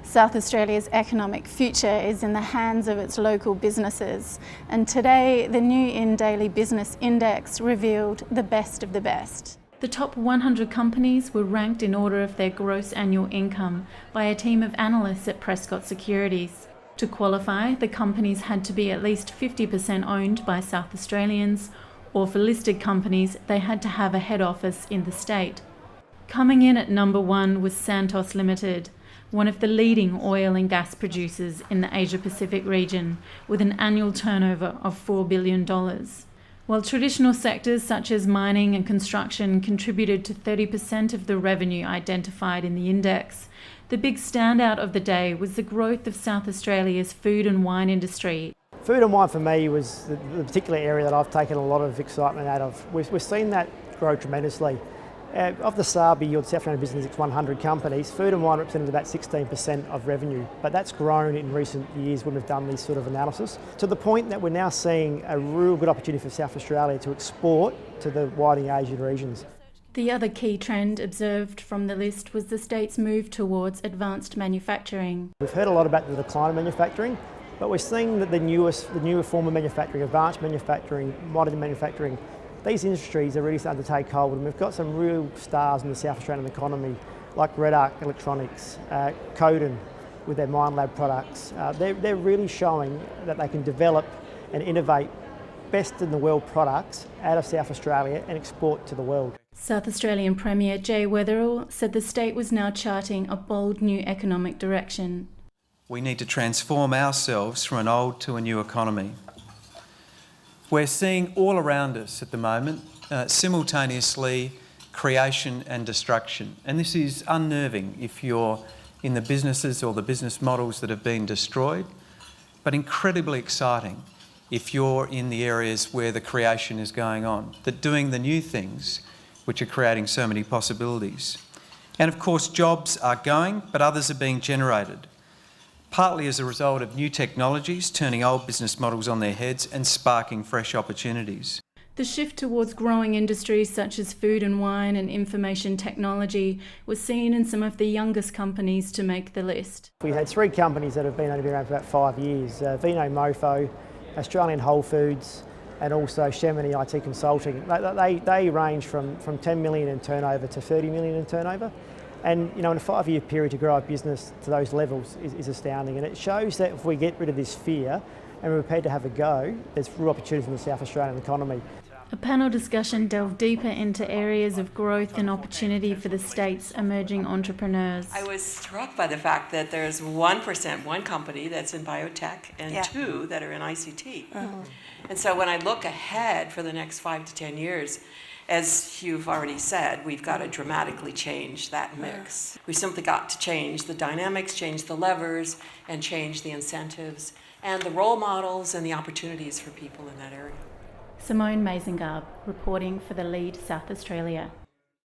South Australia's economic future is in the hands of its local businesses, and today the new InDaily Business Index revealed the best of the best. The top 100 companies were ranked in order of their gross annual income by a team of analysts at Prescott Securities. To qualify, the companies had to be at least 50% owned by South Australians, or for listed companies, they had to have a head office in the state. Coming in at number one was Santos Limited, one of the leading oil and gas producers in the Asia-Pacific region, with an annual turnover of $4 billion. While traditional sectors such as mining and construction contributed to 30% of the revenue identified in the index, the big standout of the day was the growth of South Australia's food and wine industry. Food and wine for me was the particular area that I've taken a lot of excitement out of. We've seen that grow tremendously. Of the SABI, or the South Australian Business Index 100 companies, food and wine represented about 16% of revenue, but that's grown in recent years when we've done this sort of analysis, to the point that we're now seeing a real good opportunity for South Australia to export to the widening Asian regions. The other key trend observed from the list was the state's move towards advanced manufacturing. We've heard a lot about the decline of manufacturing, but we're seeing that the newer form of manufacturing, advanced manufacturing, modern manufacturing, these industries are really starting to take hold, and we've got some real stars in the South Australian economy, like Red Arc Electronics, Coden with their Minelab products. They're really showing that they can develop and innovate best in the world products out of South Australia and export to the world. South Australian Premier Jay Weatherill said the state was now charting a bold new economic direction. We need to transform ourselves from an old to a new economy. We're seeing all around us at the moment, simultaneously, creation and destruction. And this is unnerving if you're in the businesses or the business models that have been destroyed, but incredibly exciting if you're in the areas where the creation is going on, that doing the new things which are creating so many possibilities. And of course, jobs are going, but others are being generated, partly as a result of new technologies turning old business models on their heads and sparking fresh opportunities. The shift towards growing industries such as food and wine and information technology was seen in some of the youngest companies to make the list. We had three companies that have only been around for about 5 years, Vino Mofo, Australian Whole Foods, and also Chamonix IT Consulting. They range from 10 million in turnover to 30 million in turnover. And in a 5-year period to grow a business to those levels is astounding. And it shows that if we get rid of this fear and we're prepared to have a go, there's real opportunities in the South Australian economy. A panel discussion delved deeper into areas of growth and opportunity for the state's emerging entrepreneurs. I was struck by the fact that there's 1%, one company that's in biotech, and two that are in ICT. And so when I look ahead for the next 5 to 10 years, as you've already said, we've got to dramatically change that mix. We've simply got to change the dynamics, change the levers, and change the incentives, and the role models and the opportunities for people in that area. Simone Mazengarb, reporting for the Lead South Australia.